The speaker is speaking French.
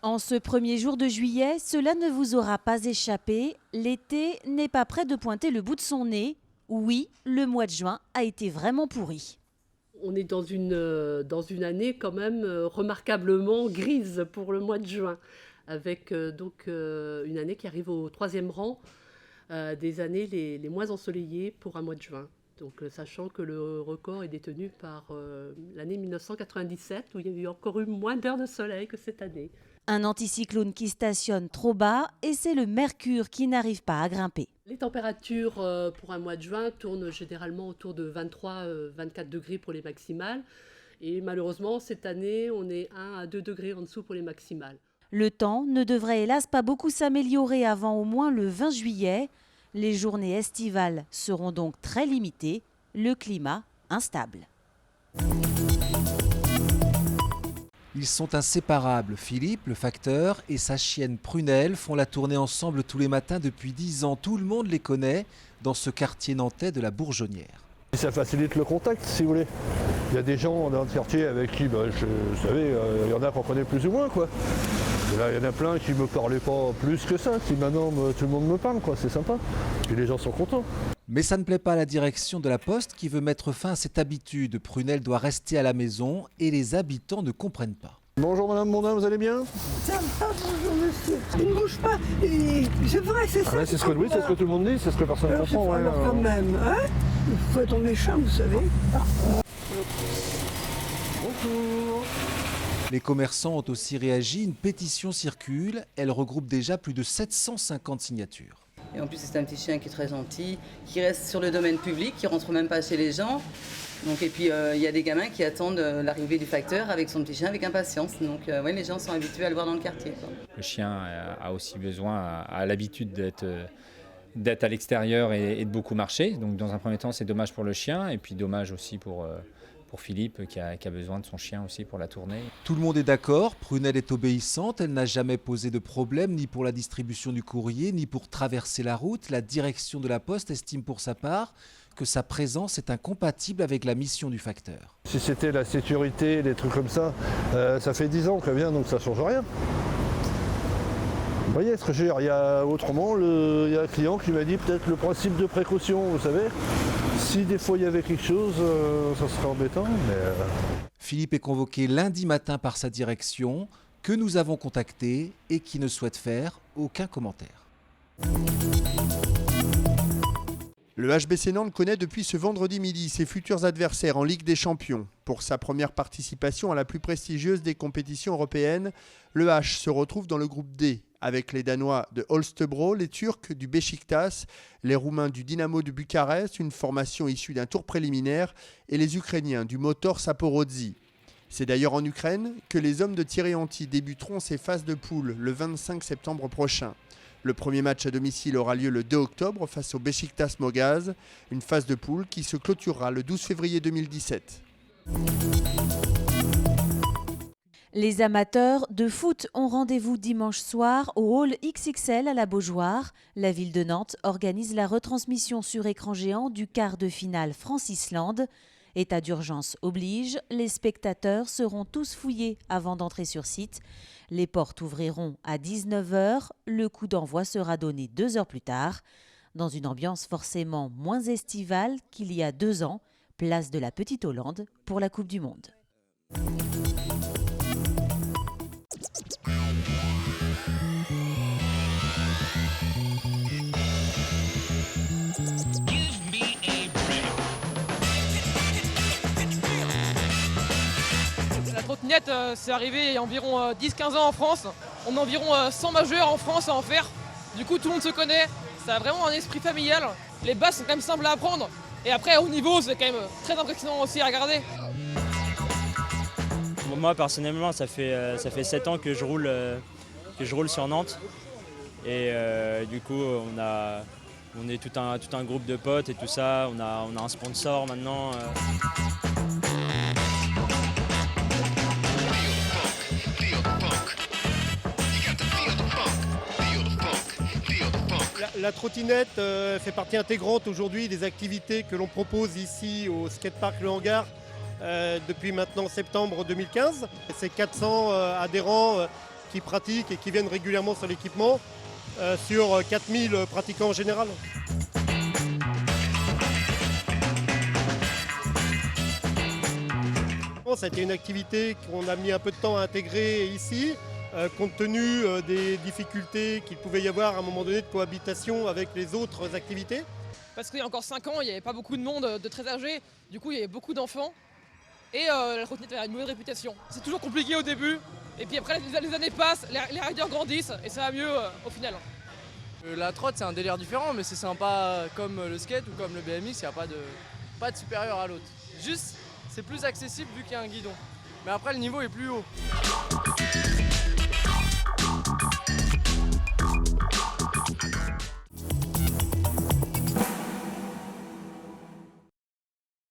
En ce premier jour de juillet, cela ne vous aura pas échappé, l'été n'est pas près de pointer le bout de son nez. Oui, le mois de juin a été vraiment pourri. On est dans une année quand même remarquablement grise pour le mois de juin, avec une année qui arrive au 3e rang des années les moins ensoleillées pour un mois de juin. Donc, sachant que le record est détenu par l'année 1997, où il y a eu encore moins d'heures de soleil que cette année. Un anticyclone qui stationne trop bas et c'est le mercure qui n'arrive pas à grimper. Les températures pour un mois de juin tournent généralement autour de 23-24 degrés pour les maximales. Et malheureusement, cette année, on est 1 à 2 degrés en dessous pour les maximales. Le temps ne devrait hélas pas beaucoup s'améliorer avant au moins le 20 juillet. Les journées estivales seront donc très limitées, le climat instable. Ils sont inséparables. Philippe, le facteur, et sa chienne Prunelle font la tournée ensemble tous les matins depuis 10 ans. Tout le monde les connaît dans ce quartier nantais de la Bourgeonnière. Ça facilite le contact, si vous voulez. Il y a des gens dans le quartier avec qui, vous savez, il y en a qu'on connaît plus ou moins, quoi. Et là, il y en a plein qui ne me parlaient pas plus que ça. Puis maintenant, tout le monde me parle, quoi. C'est sympa. Et les gens sont contents. Mais ça ne plaît pas à la direction de la Poste qui veut mettre fin à cette habitude. Prunelle doit rester à la maison et les habitants ne comprennent pas. Bonjour madame Mondin, vous allez bien? Ça va, bonjour monsieur. Il ne bouge pas. C'est vrai, c'est ça. C'est ce que tout le monde dit, c'est ce que personne ne comprend. Alors quand même, hein, il faut être méchant, vous savez. Bonjour. Les commerçants ont aussi réagi. Une pétition circule. Elle regroupe déjà plus de 750 signatures. Et en plus, c'est un petit chien qui est très gentil, qui reste sur le domaine public, qui rentre même pas chez les gens. Donc, et puis, il y a des gamins qui attendent l'arrivée du facteur avec son petit chien avec impatience. Donc, ouais, les gens sont habitués à le voir dans le quartier, quoi. Le chien a aussi besoin, a l'habitude d'être à l'extérieur et de beaucoup marcher. Donc, dans un premier temps, c'est dommage pour le chien et puis dommage aussi pour Philippe qui a besoin de son chien aussi pour la tournée. Tout le monde est d'accord, Prunelle est obéissante, elle n'a jamais posé de problème ni pour la distribution du courrier, ni pour traverser la route. La direction de la Poste estime pour sa part que sa présence est incompatible avec la mission du facteur. Si c'était la sécurité, des trucs comme ça, ça fait 10 ans qu'elle vient, donc ça ne change rien. Vous voyez ce que je veux dire, il y a autrement, il y a un client qui m'a dit peut-être le principe de précaution, vous savez. Si des fois il y avait quelque chose, ça serait embêtant. Mais Philippe est convoqué lundi matin par sa direction, que nous avons contacté et qui ne souhaite faire aucun commentaire. Le HBC Nantes connaît depuis ce vendredi midi ses futurs adversaires en Ligue des Champions. Pour sa première participation à la plus prestigieuse des compétitions européennes, le H se retrouve dans le groupe D, avec les Danois de Holstebro, les Turcs du Beşiktaş, les Roumains du Dynamo de Bucarest, une formation issue d'un tour préliminaire, et les Ukrainiens du Motor Zaporozhye. C'est d'ailleurs en Ukraine que les hommes de Thierry Henty débuteront ces phases de poule le 25 septembre prochain. Le premier match à domicile aura lieu le 2 octobre face au Beşiktaş Mogaz, une phase de poule qui se clôturera le 12 février 2017. Les amateurs de foot ont rendez-vous dimanche soir au hall XXL à la Beaujoire. La ville de Nantes organise la retransmission sur écran géant du quart de finale France-Islande. État d'urgence oblige, les spectateurs seront tous fouillés avant d'entrer sur site. Les portes ouvriront à 19 h, le coup d'envoi sera donné 2 heures plus tard. Dans une ambiance forcément moins estivale qu'il y a 2 ans, place de la Petite Hollande pour la Coupe du Monde. La trottinette, c'est arrivé il y a environ 10-15 ans en France. On a environ 100 majeurs en France à en faire. Du coup, tout le monde se connaît. Ça a vraiment un esprit familial. Les bases sont quand même simples à apprendre. Et après, au niveau, c'est quand même très impressionnant aussi à regarder. Moi, personnellement, ça fait 7 ans que je roule sur Nantes. Et du coup, on est tout un groupe de potes et tout ça. On a un sponsor maintenant. La trottinette fait partie intégrante aujourd'hui des activités que l'on propose ici au skatepark Le Hangar depuis maintenant septembre 2015. C'est 400 adhérents qui pratiquent et qui viennent régulièrement sur l'équipement, sur 4000 pratiquants en général. Ça a été une activité qu'on a mis un peu de temps à intégrer ici, compte tenu des difficultés qu'il pouvait y avoir à un moment donné de cohabitation avec les autres activités. Parce qu'il y a encore 5 ans, il n'y avait pas beaucoup de monde de très âgés, du coup il y avait beaucoup d'enfants. Et la trottinette avait une mauvaise réputation. C'est toujours compliqué au début, et puis après les années passent, les riders grandissent, et ça va mieux au final. La trotte c'est un délire différent, mais c'est sympa comme le skate ou comme le BMX, il n'y a pas de supérieur à l'autre. Juste, c'est plus accessible vu qu'il y a un guidon. Mais après le niveau est plus haut.